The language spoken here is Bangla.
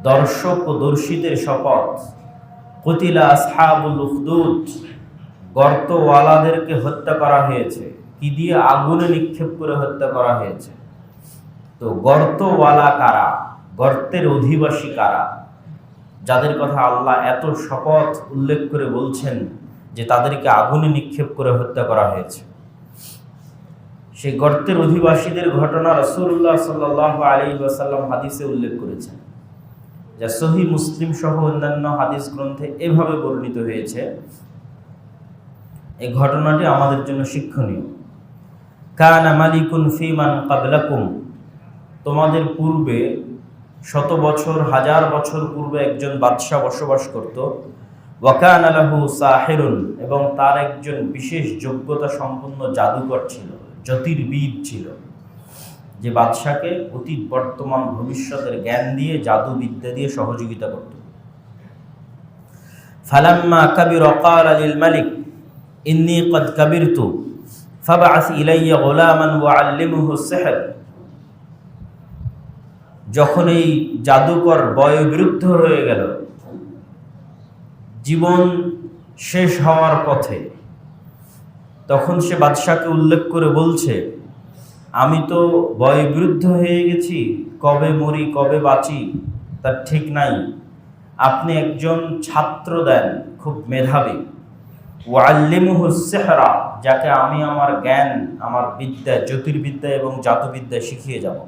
দর্শক ও দর্শীদের শপথ, কুতিলা আসহাবুল উখদুদ, গর্তওয়ালাদেরকে হত্যা করা হয়েছে। কি দিয়ে? আগুনে নিক্ষেপ করে হত্যা করা হয়েছে। তো গর্তওয়ালা কারা? গর্তের অধিবাসী কারা? যাদের কথা আল্লাহ এত শপথ উল্লেখ করে বলছেন যে তাদেরকে আগুনে নিক্ষেপ করে হত্যা করা হয়েছে। সেই গর্তের অধিবাসীদের ঘটনা রাসূলুল্লাহ সাল্লাল্লাহু আলাইহি ওয়াসাল্লাম হাদিসে উল্লেখ করেছেন, যা সহিহ মুসলিম সহ অন্যান্য হাদিস গ্রন্থে এভাবে বর্ণিত হয়েছে। এই ঘটনাটি আমাদের জন্য শিক্ষণীয়। কানা মালিকুন ফিমান ক্বাবলাকুম, তোমাদের পূর্বে শত বছর, হাজার বছর পূর্বে একজন বাদশাহ বসবাস করত। ওয়া কানা লাহু সাহিরুন, এবং তার একজন বিশেষ যোগ্যতা সম্পন্ন জাদুকর ছিল, জ্যোতির্বিদ ছিল, যে বাদশাকে অতীত, বর্তমান, ভবিষ্যতের জ্ঞান দিয়ে, জাদুবিদ্যা দিয়ে সহযোগিতা করত। ফালাম্মা কাবিরা ক্বালা লিল মালিক ইন্নী ক্বাদ কাবিরতু ফাবআস ইলাইয়া গুলামান ওয়াআল্লিমহু সিহর, যখন এই জাদুকর বয়োবৃদ্ধ হয়ে গেল, জীবন শেষ হওয়ার পথে, তখন সে বাদশাকে উল্লেখ করে বলছে, আমি তো বয়োবৃদ্ধ হয়ে গেছি, কবে মরি কবে বাঁচি তার ঠিক নাই, আপনি একজন ছাত্র দেন, খুব মেধাবী, ওয়াল্লিমুহু সিহরা, যাকে আমি আমার জ্ঞান, আমার বিদ্যা, জ্যোতির্বিদ্যা এবং জাদুবিদ্যা শিখিয়ে যাব।